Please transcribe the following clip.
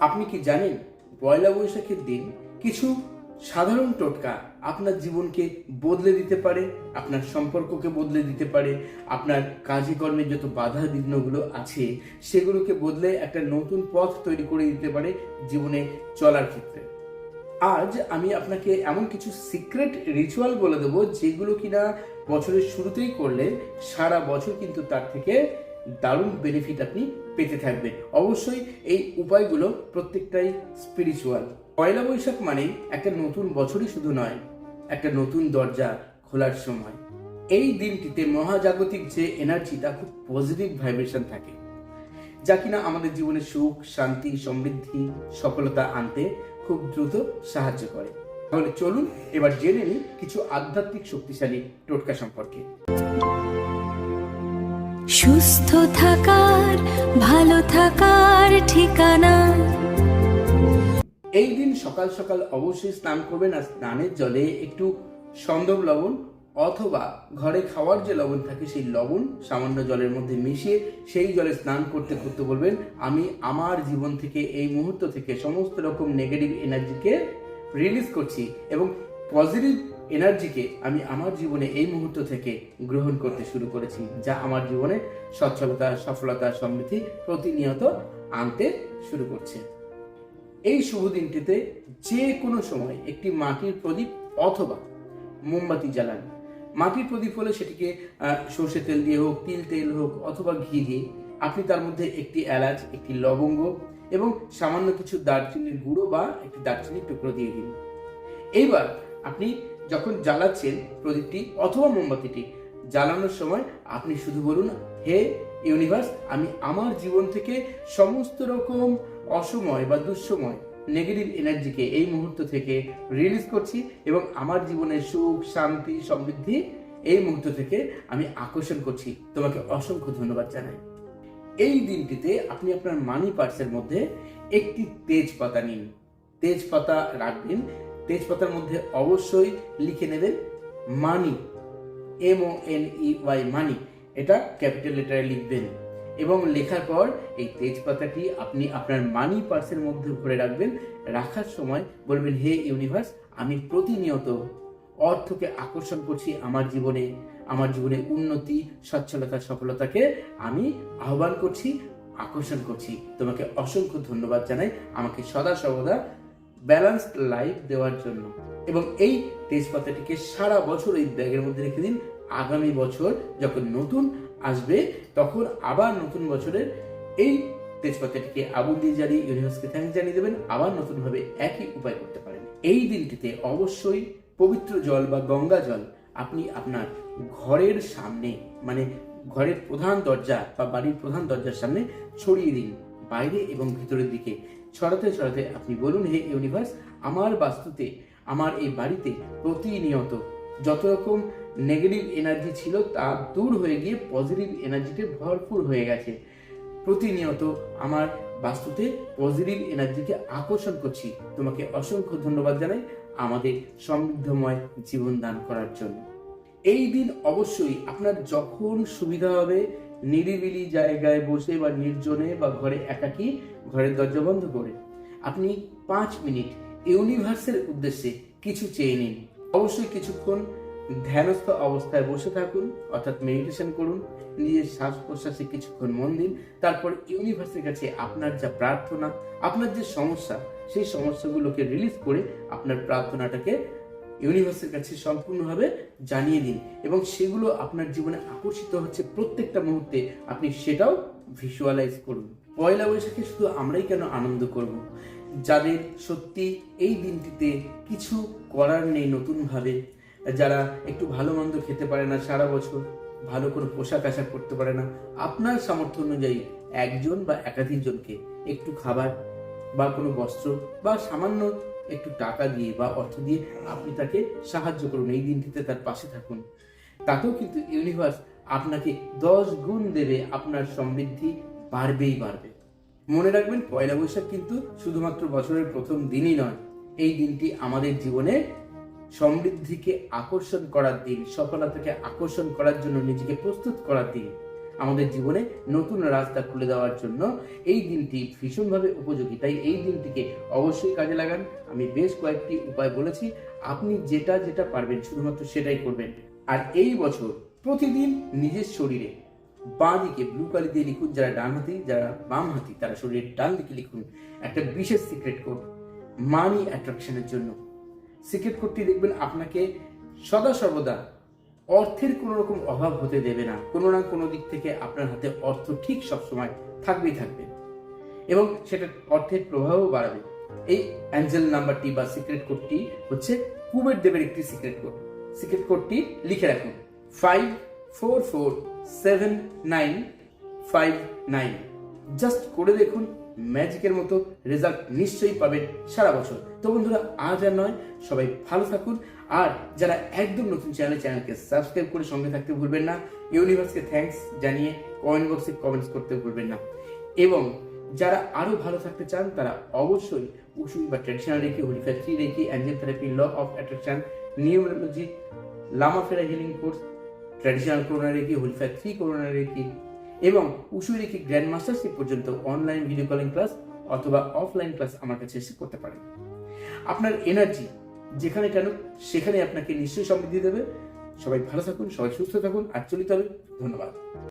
আপনি কি জানেন পয়লা বৈশাখের দিন কিছু সাধারণ টোটকা আপনার জীবনকে বদলে দিতে পারে, আপনার সম্পর্ককে বদলে দিতে পারে, আপনার কাজে কর্মে যত বাধা বিঘ্নগুলো আছে সেগুলোকে বদলে একটা নতুন পথ তৈরি করে দিতে পারে জীবনে চলার ক্ষেত্রে। আজ আমি আপনাকে এমন কিছু সিক্রেট রিচুয়াল বলে দেবো যেগুলো কিনা বছরের শুরুতেই করলে সারা বছর কিন্তু তার থেকে দারুণ বেনিফিট আপনি পেতে থাকবেন। অবশ্যই এই উপায়গুলো প্রত্যেকটাই স্পিরিচুয়াল। পয়লা বৈশাখ মানে একটা নতুন বছরই শুধু নয়, একটা নতুন দরজা খোলার সময়। এই দিনটিতে মহাজাগতিক যে এনার্জি তা খুব পজিটিভ ভাইব্রেশন থাকে, যা কিনা আমাদের জীবনে সুখ, শান্তি, সমৃদ্ধি, সফলতা আনতে খুব দ্রুত সাহায্য করে। তাহলে চলুন এবার জেনে নিই কিছু আধ্যাত্মিক শক্তিশালী টোটকা সম্পর্কে। সুস্থ থাকার, ভালো থাকার ঠিকানা। এই দিন সকাল সকাল অবশ্যই স্নান করবেন, আর স্নানের জলে একটু সন্দব লবণ অথবা ঘরে খাওয়ার যে লবণ থাকে সেই লবণ সামান্য জলের মধ্যে মিশিয়ে সেই জলে স্নান করতে করতে বলবেন, আমি আমার জীবন থেকে এই মুহূর্ত থেকে সমস্ত রকম নেগেটিভ এনার্জিকে রিলিজ করছি এবং পজিটিভ এনার্জিকে আমি আমার জীবনে এই মুহূর্ত থেকে গ্রহণ করতে শুরু করেছি, যা আমার জীবনে সচ্ছলতা, সফলতা, সমৃদ্ধি প্রতিনিয়ত আনতে শুরু করছে। এই শুভ দিনটিতে যে কোনো সময় একটি মাটির প্রদীপ অথবা মোমবাতি জ্বালান। মাটির প্রদীপ হলে সেটিকে সর্ষে তেল দিয়ে হোক, তিল তেল হোক অথবা ঘি দিয়ে আপনি তার মধ্যে একটি এলাচ, একটি লবঙ্গ এবং সামান্য কিছু দারচিনির গুঁড়ো বা একটি দারচিনির টুকরো দিয়ে দিন। এইবার আপনি যখন জ্বালাচ্ছেন প্রদীপটি অথবা মোমবাতিটি জ্বালানোর সময় আপনি শুধু বলুন, হে ইউনিভার্স, আমি আমার জীবন থেকে সমস্ত রকম অসময় বা দুঃসময় নেগেটিভ এনার্জিকে এই মুহূর্ত থেকে রিলিজ করছি এবং আমার জীবনের সুখ, শান্তি, সমৃদ্ধি এই মুহূর্ত থেকে আমি আকর্ষণ করছি। তোমাকে অসংখ্য ধন্যবাদ জানাই। এই দিনটিতে আপনি আপনার মানি পার্সের মধ্যে একটি তেজপাতা নিন, তেজপাতা রাখবেন। তেজপাতার মধ্যে অবশ্যই লিখে নেবেন মানি, MONEY, মানি। এটা ক্যাপিটাল লেটারে লিখবেন এবং লেখার পর এই তেজপাতাটি আপনি আপনার মানি পার্সের মধ্যে ভরে রাখবেন। রাখার সময় বলবেন, হে ইউনিভার্স, আমি প্রতিনিয়ত অর্থকে আকর্ষণ করছি আমার জীবনে, আমার জীবনে উন্নতি, সচ্ছলতা, সফলতাকে আমি আহ্বান করছি, আকর্ষণ করছি। তোমাকে অসংখ্য ধন্যবাদ জানাই আমাকে সদা সর্বদা ব্যালেন্সড লাইফ দেওয়ার জন্য। এবং এই তেজপাতাটিকে সারা বছর এই ব্যাগের মধ্যে রেখে দিন। আগামী বছর যখন নতুন আসবে তখন আবার নতুন বছরের এই তেজপাতাটিকে আগুন দিয়ে জ্বালিয়ে ইউনিভার্সকে থ্যাঙ্কস জানিয়ে দেবেন, আবার নতুনভাবে একই উপায় করতে পারেন। এই দিনটিতে অবশ্যই পবিত্র জল বা গঙ্গা জল আপনি আপনার ঘরের সামনে, মানে ঘরের প্রধান দরজা বা বাড়ির প্রধান দরজার সামনে ছড়িয়ে দিন, বাইরে এবং ভিতরের দিকে ছড়াতে ছড়াতে আপনি বলুন, হে ইউনিভার্স, আমার বাস্তুতে, আমার এই বাড়িতে প্রতিনিয়ত যত রকম নেগেটিভ এনার্জি ছিল তা দূর হয়ে গিয়ে পজিটিভ এনার্জিতে ভরপুর হয়ে গেছে। প্রতিনিয়ত আমার বাস্তুতে পজিটিভ এনার্জিকে আকর্ষণ করছি। তোমাকে অসংখ্য ধন্যবাদ জানাই আমাদের সমৃদ্ধময় জীবন দান করার জন্য। এই দিন অবশ্যই আপনার যখন সুবিধা হবে নিরিবিলি জায়গায় বসে বা নির্জনে বা ঘরে একাকী, ঘরের দরজা বন্ধ করে আপনি 5 মিনিট ইউনিভার্সের উদ্দেশ্যে কিছু চেয়ে নিন। অবশ্যই কিছুক্ষণ ধ্যানস্থ অবস্থায় বসে থাকুন, অর্থাৎ মেডিটেশন করুন, নিজের শ্বাস প্রশ্বাসে কিছুক্ষণ মন দিন। তারপর ইউনিভার্সের কাছে আপনার যা প্রার্থনা, আপনার যে সমস্যা, সেই সমস্যাগুলোকে রিলিজ করে আপনার প্রার্থনাটাকে ইউনিভার্সের কাছে সম্পূর্ণভাবে জানিয়ে দিন এবং সেগুলো আপনার জীবনে আকর্ষিত হচ্ছে প্রত্যেকটা মুহূর্তে আপনি সেটাও ভিজুয়ালাইজ করুন। পয়লা বৈশাখে শুধু আমরাই কেন আনন্দ করব, যাদের সত্যি এই দিনটিতে কিছু করার নেই নতুনভাবে, যারা একটু ভালো মন্দ খেতে পারে না সারা বছর, ভালো কোনো পোশাক আশাক করতে পারে না, আপনার সামর্থ্য অনুযায়ী একজন বা একাধিক জনকে একটু খাবার বা কোনো বস্ত্র বা সামান্য একটু টাকা দিয়ে বা অর্থ দিয়ে আপনি তাকে সাহায্য করুন। এই দিনটিতে তার পাশে থাকুন, তাতেও কিন্তু ইউনিভার্স আপনাকে 10 গুণ দেবে, আপনার সমৃদ্ধি বাড়বেই বাড়বে। মনে রাখবেন, পয়লা বৈশাখ কিন্তু শুধুমাত্র বছরের প্রথম দিনই নয়, এই দিনটি আমাদের জীবনে সমৃদ্ধিকে আকর্ষণ করার দিন, সফলতাকে আকর্ষণ করার জন্য নিজেকে প্রস্তুত করার দিন। আমাদের জীবনে নতুন রাস্তা খুলে দেওয়ার জন্য এই দিনটি ভীষণভাবে উপযোগী। তাই এই দিনটিকে অবশ্যই কাজে লাগান। আমি বেশ কয়েকটি উপায় বলেছি, আপনি যেটা যেটা পারবেন শুধুমাত্র সেটাই করবেন। আর এই বছর প্রতিদিন নিজের শরীরে বাঁ দিকে ব্লু কালি দিয়ে লিখুন, যারা ডান হাতি, যারা বাম হাতি তারা শরীরের ডান দিকে লিখুন একটা বিশেষ সিক্রেট কোড মানি অ্যাট্রাকশনের জন্য। সিক্রেট কোডটি দেখবেন আপনাকে সদা সর্বদা অর্থের কোনো রকম অভাব হতে দেবে না। কোনো না কোনো দিক থেকে আপনার হাতে অর্থ ঠিক সবসময় থাকবেই থাকবে এবং সেটা অর্থের প্রভাবও বাড়াবে। এই অ্যাঞ্জেল নাম্বারটি বা সিক্রেট কোডটি হচ্ছে কুবের দেবের একটি সিক্রেট কোড। সিক্রেট কোডটি লিখে রাখুন 54479559। জাস্ট করে দেখুন, ম্যাজিকের মতো রেজাল্ট নিশ্চয়ই পাবেন সারা বছর। তো বন্ধুরা, আজ আর নয়, সবাই ভালো থাকুন। আর যারা একদম নতুন চ্যানেলকে সাবস্ক্রাইব করে সঙ্গে থাকতে ভুলবেন না। ইউনিভার্সকে থ্যাঙ্কস জানিয়ে কমেন্ট বক্সে কমেন্টস করতে ভুলবেন না। এবং যারা আরো ভালো থাকতে চান তারা অবশ্যই উসুই বা traditional reiki, holy fire 3 reiki, angel therapy, law of attraction, numerology, Lama Fera healing course, traditional corona reiki, holy fire 3 corona reiki এবং উসুই রেকি গ্র্যান্ড মাস্টারশিপ পর্যন্ত অনলাইন ভিডিও কলিং ক্লাস অথবা অফলাইন ক্লাস আমার কাছে এসে করতে পারেন। আপনার এনার্জি যেখানে কেন সেখানে আপনাকে নিশ্চয়ই সমৃদ্ধি দেবে। সবাই ভালো থাকুন, সবাই সুস্থ থাকুন আর চলিত হবে। ধন্যবাদ।